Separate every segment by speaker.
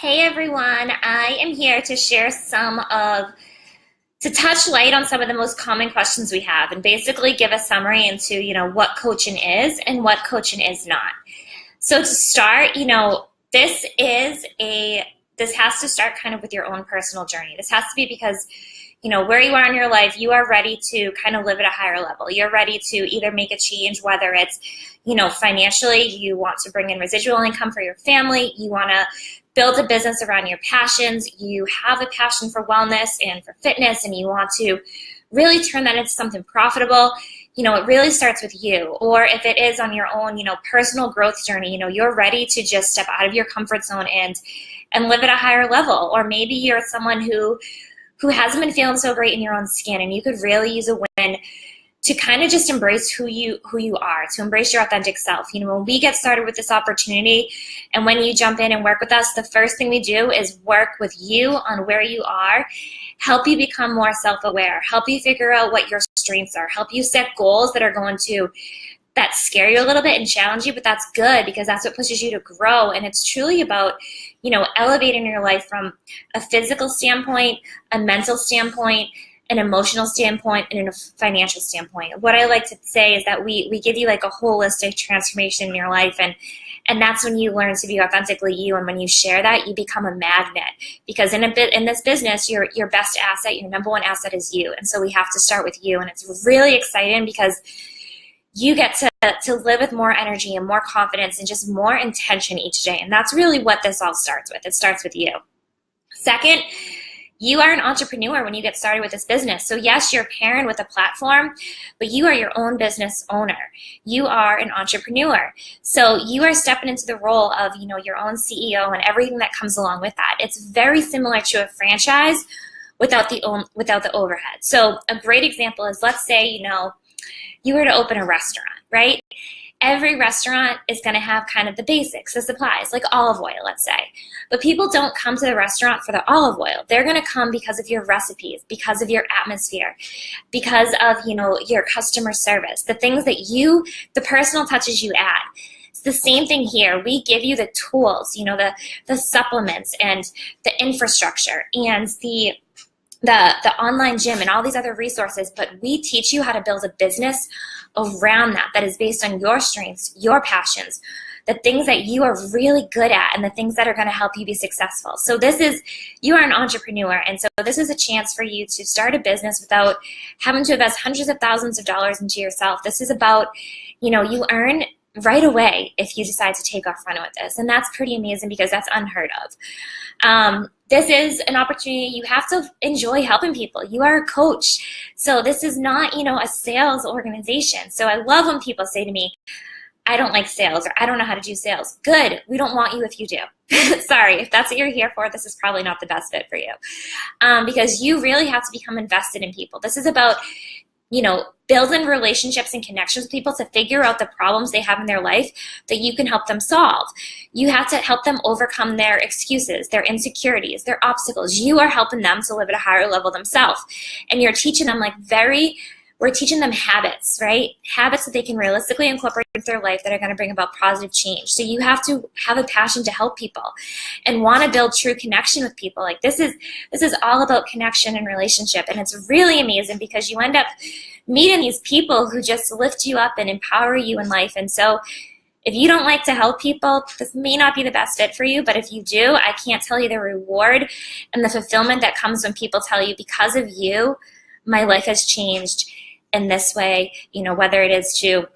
Speaker 1: Hey everyone, I am here to share to touch light on some of the most common questions we have and basically give a summary into, what coaching is and what coaching is not. So to start, this has to start kind of with your own personal journey. This has to be because, where you are in your life, you are ready to kind of live at a higher level. You're ready to either make a change, whether it's, financially, you want to bring in residual income for your family, you want to build a business around your passions, you have a passion for wellness and for fitness, and you want to really turn that into something profitable. It really starts with you. Or if it is on your own, personal growth journey, you're ready to just step out of your comfort zone and live at a higher level. Or maybe you're someone who hasn't been feeling so great in your own skin, and you could really use a win to kind of just embrace who you are, to embrace your authentic self. When we get started with this opportunity and when you jump in and work with us, the first thing we do is work with you on where you are, help you become more self-aware, help you figure out what your strengths are, help you set goals that scare you a little bit and challenge you, but that's good because that's what pushes you to grow. And it's truly about, elevating your life from a physical standpoint, a mental standpoint, an emotional standpoint, and a financial standpoint. What I like to say is that we give you like a holistic transformation in your life, and that's when you learn to be authentically you. And when you share that, you become a magnet, because in this business, your best asset, your number one asset is you. And so we have to start with you. And it's really exciting because you get to live with more energy and more confidence and just more intention each day. And that's really what this all starts with. It starts with you. Second, you are an entrepreneur when you get started with this business. So yes, you're pairing with a platform, but you are your own business owner. You are an entrepreneur. So you are stepping into the role of, your own CEO and everything that comes along with that. It's very similar to a franchise without the overhead. So a great example is, let's say, you were to open a restaurant, right? Every restaurant is going to have kind of the basics, the supplies, like olive oil, let's say. But people don't come to the restaurant for the olive oil. They're going to come because of your recipes, because of your atmosphere, because of, your customer service, the things that the personal touches you add. It's the same thing here. We give you the tools, the supplements and the infrastructure and the online gym and all these other resources, but we teach you how to build a business around that is based on your strengths, your passions, the things that you are really good at, and the things that are going to help you be successful. So you are an entrepreneur, and so this is a chance for you to start a business without having to invest hundreds of thousands of dollars into yourself. This is about, you earn right away if you decide to take off running with this, and that's pretty amazing because that's unheard of. This is an opportunity. You have to enjoy helping people. You are a coach. So this is not, a sales organization. So I love when people say to me, I don't like sales, or I don't know how to do sales. Good. We don't want you if you do. Sorry, if that's what you're here for, this is probably not the best fit for you. Because you really have to become invested in people. This is about, building relationships and connections with people to figure out the problems they have in their life that you can help them solve. You have to help them overcome their excuses, their insecurities, their obstacles. You are helping them to live at a higher level themselves. And you're teaching them we're teaching them habits, right? Habits that they can realistically incorporate into their life that are going to bring about positive change. So you have to have a passion to help people and want to build true connection with people. Like this is all about connection and relationship. And it's really amazing because you end up meeting these people who just lift you up and empower you in life. And so if you don't like to help people, this may not be the best fit for you, but if you do, I can't tell you the reward and the fulfillment that comes when people tell you, because of you, my life has changed in this way, whether it is to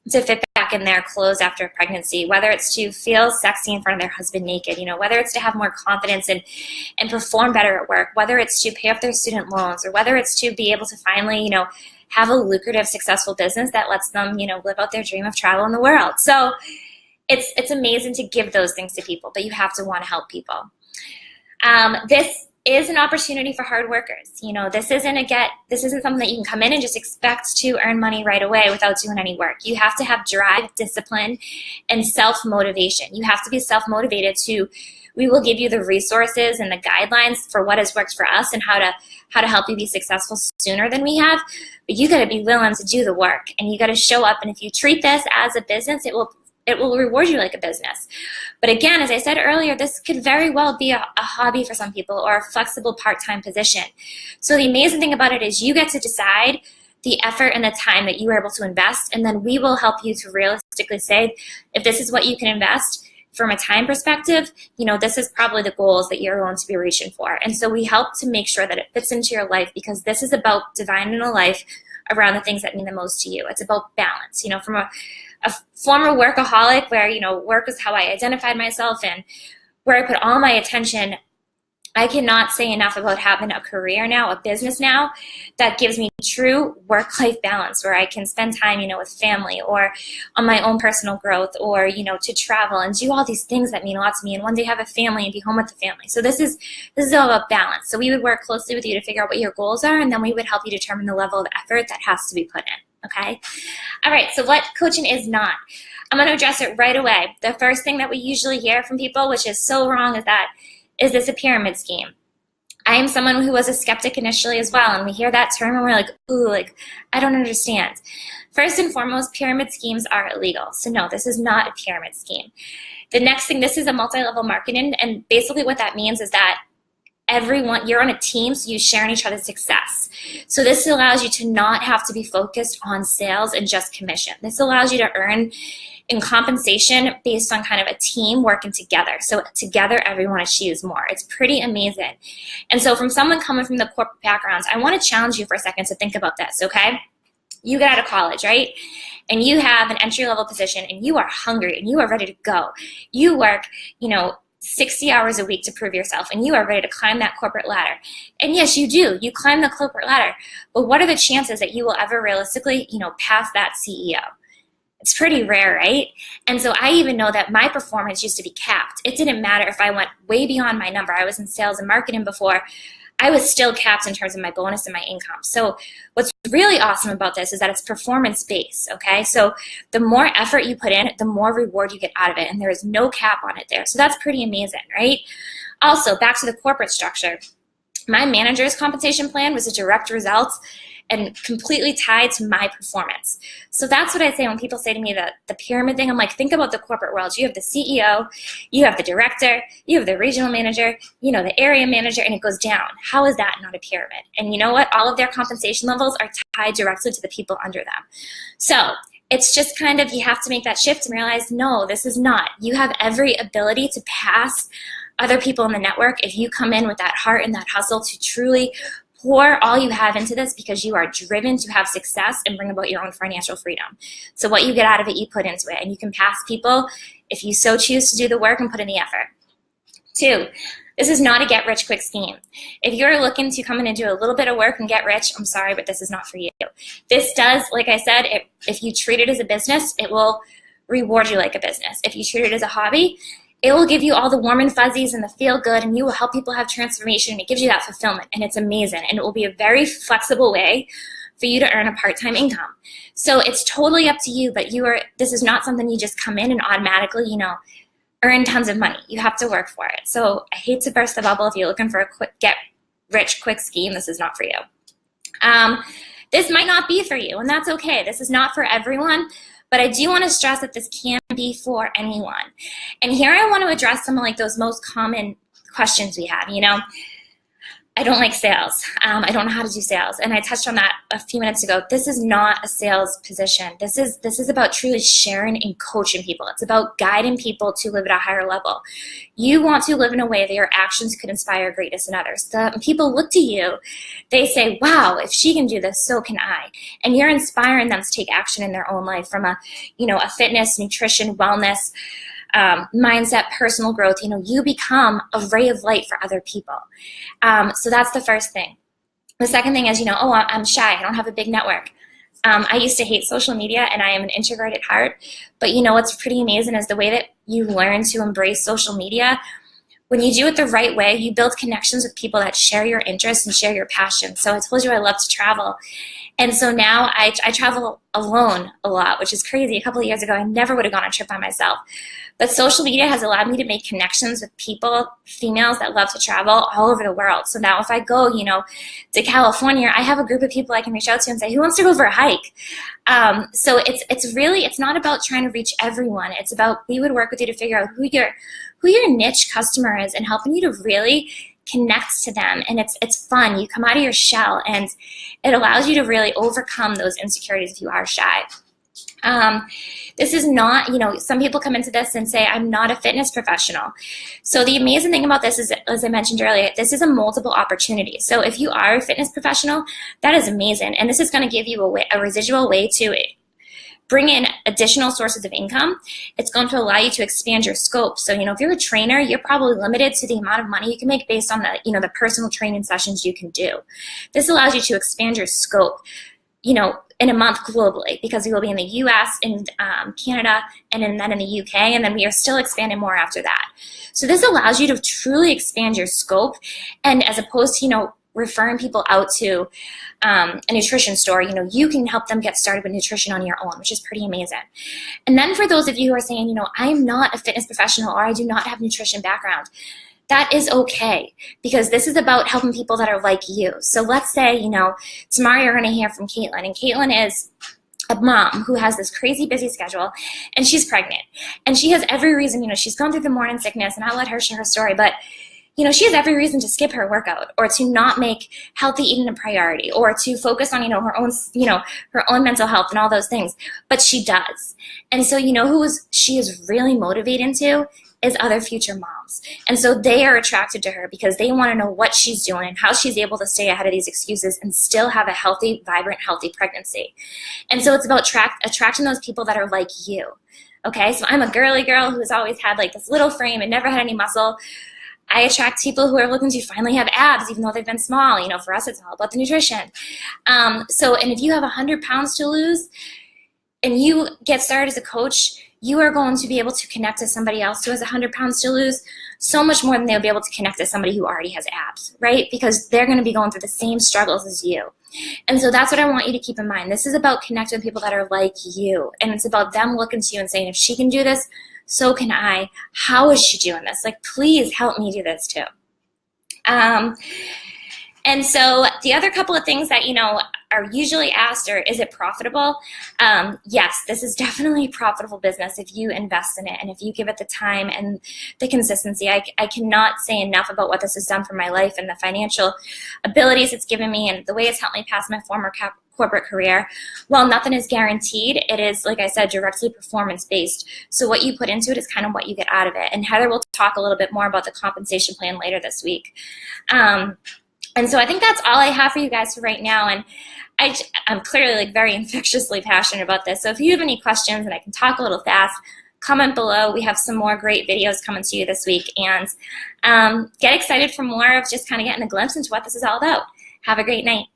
Speaker 1: fit back in their clothes after a pregnancy, whether it's to feel sexy in front of their husband naked, whether it's to have more confidence and perform better at work, whether it's to pay off their student loans, or whether it's to be able to finally, have a lucrative, successful business that lets them, live out their dream of travel in the world. So it's amazing to give those things to people, but you have to want to help people. This is an opportunity for hard workers. This isn't something that you can come in and just expect to earn money right away without doing any work. You have to have drive, discipline, and self-motivation. You have to be self-motivated we will give you the resources and the guidelines for what has worked for us and how to help you be successful sooner than we have. But you got to be willing to do the work, and you got to show up. And if you treat this as a business, it will it will reward you like a business. But again, as I said earlier, this could very well be a hobby for some people or a flexible part-time position. So the amazing thing about it is you get to decide the effort and the time that you are able to invest, and then we will help you to realistically say, if this is what you can invest from a time perspective, this is probably the goals that you're going to be reaching for. And so we help to make sure that it fits into your life, because this is about dividing a life around the things that mean the most to you. It's about balance. From a former workaholic where, work is how I identified myself and where I put all my attention, I cannot say enough about having a career now, a business now, that gives me true work-life balance, where I can spend time, with family or on my own personal growth, or, to travel and do all these things that mean a lot to me, and one day have a family and be home with the family. So this is all about balance. So we would work closely with you to figure out what your goals are, and then we would help you determine the level of effort that has to be put in, okay? All right, so what coaching is not. I'm going to address it right away. The first thing that we usually hear from people, which is so wrong, is this a pyramid scheme? I am someone who was a skeptic initially as well, and we hear that term and we're like, ooh, I don't understand. First and foremost, pyramid schemes are illegal. So no, this is not a pyramid scheme. The next thing, this is a multi-level marketing, and basically what that means is that you're on a team, so you share in each other's success. So this allows you to not have to be focused on sales and just commission. This allows you to earn in compensation based on kind of a team working together. So together, everyone achieves more. It's pretty amazing. And so from someone coming from the corporate backgrounds, I want to challenge you for a second to think about this, okay? You get out of college, right? And you have an entry-level position, and you are hungry, and you are ready to go. You work, 60 hours a week to prove yourself, and you are ready to climb that corporate ladder. And yes, you do. You climb the corporate ladder. But what are the chances that you will ever realistically, pass that CEO? It's pretty rare, right? And so I even know that my performance used to be capped. It didn't matter if I went way beyond my number. I was in sales and marketing before. I was still capped in terms of my bonus and my income. So what's really awesome about this is that it's performance-based, okay? So the more effort you put in, the more reward you get out of it, and there is no cap on it there. So that's pretty amazing, right? Also, back to the corporate structure. My manager's compensation plan was a direct result and completely tied to my performance. So that's what I say when people say to me that the pyramid thing. I'm like, think about the corporate world. You have the CEO, you have the director, you have the regional manager, the area manager, and it goes down. How is that not a pyramid? And you know what? All of their compensation levels are tied directly to the people under them. So it's just kind of, you have to make that shift and realize, no, this is not. You have every ability to pass other people in the network if you come in with that heart and that hustle to truly pour all you have into this, because you are driven to have success and bring about your own financial freedom. So what you get out of it, you put into it, and you can pass people if you so choose to do the work and put in the effort. 2, this is not a get-rich-quick scheme. If you're looking to come in and do a little bit of work and get rich, I'm sorry, but this is not for you. This does, like I said, if you treat it as a business, it will reward you like a business. If you treat it as a hobby, it will give you all the warm and fuzzies and the feel good, and you will help people have transformation, and it gives you that fulfillment, and it's amazing. And it will be a very flexible way for you to earn a part-time income. So it's totally up to you, but this is not something you just come in and automatically, earn tons of money. You have to work for it. So I hate to burst the bubble. If you're looking for a quick get-rich-quick scheme, this is not for you. This might not be for you, and that's okay. This is not for everyone. But I do want to stress that this can be for anyone. And here I want to address some of those most common questions we have. I don't like sales. I don't know how to do sales. And I touched on that a few minutes ago. This is not a sales position. This is about truly sharing and coaching people. It's about guiding people to live at a higher level. You want to live in a way that your actions could inspire greatness in others. When people look to you, they say, wow, if she can do this, so can I. And you're inspiring them to take action in their own life from a fitness, nutrition, wellness, mindset, personal growth. You become a ray of light for other people. So that's the first thing. The second thing is, I'm shy. I don't have a big network. I used to hate social media, and I am an introvert at heart. But what's pretty amazing is the way that you learn to embrace social media. When you do it the right way, you build connections with people that share your interests and share your passion. So I told you I love to travel. And so now I travel alone a lot, which is crazy. A couple of years ago, I never would have gone on a trip by myself. But social media has allowed me to make connections with people, females that love to travel all over the world. So now if I go, to California, I have a group of people I can reach out to and say, who wants to go for a hike? So it's not about trying to reach everyone. It's about, we would work with you to figure out who your niche customer is and helping you to really connect to them. And it's fun. You come out of your shell and it allows you to really overcome those insecurities if you are shy. This is not, some people come into this and say, I'm not a fitness professional. So the amazing thing about this is, as I mentioned earlier, this is a multiple opportunity. So if you are a fitness professional, that is amazing. And this is going to give you a residual way to bring in additional sources of income. It's going to allow you to expand your scope. So, if you're a trainer, you're probably limited to the amount of money you can make based on the personal training sessions you can do. This allows you to expand your scope, in a month globally, because we will be in the US, in Canada, and then in the UK, and then we are still expanding more after that. So this allows you to truly expand your scope, and as opposed to, referring people out to a nutrition store, you can help them get started with nutrition on your own, which is pretty amazing. And then for those of you who are saying, I am not a fitness professional or I do not have a nutrition background, that is okay, because this is about helping people that are like you. So let's say, tomorrow you're going to hear from Caitlin, and Caitlin is a mom who has this crazy busy schedule, and she's pregnant. And she has every reason, she's gone through the morning sickness, and I'll let her share her story, but she has every reason to skip her workout or to not make healthy eating a priority or to focus on, her own mental health and all those things. But she does. And so, she is really motivated to is other future moms. And so they are attracted to her because they want to know what she's doing and how she's able to stay ahead of these excuses and still have a healthy, vibrant, healthy pregnancy. And so it's about attracting those people that are like you. Okay, so I'm a girly girl who's always had this little frame and never had any muscle. I attract people who are looking to finally have abs, even though they've been small. For us, it's all about the nutrition. And if you have 100 pounds to lose and you get started as a coach, you are going to be able to connect to somebody else who has 100 pounds to lose so much more than they'll be able to connect to somebody who already has abs, right? Because they're going to be going through the same struggles as you. And so that's what I want you to keep in mind. This is about connecting with people that are like you. And it's about them looking to you and saying, if she can do this, so can I. How is she doing this? Please help me do this too. And so the other couple of things that, are usually asked are, is it profitable? Yes, this is definitely a profitable business if you invest in it and if you give it the time and the consistency. I cannot say enough about what this has done for my life and the financial abilities it's given me and the way it's helped me pass my former corporate career. While nothing is guaranteed, it is, like I said, directly performance-based. So what you put into it is kind of what you get out of it. And Heather will talk a little bit more about the compensation plan later this week. And so I think that's all I have for you guys for right now. And I'm clearly very infectiously passionate about this. So if you have any questions and I can talk a little fast, comment below. We have some more great videos coming to you this week. And get excited for more of just kind of getting a glimpse into what this is all about. Have a great night.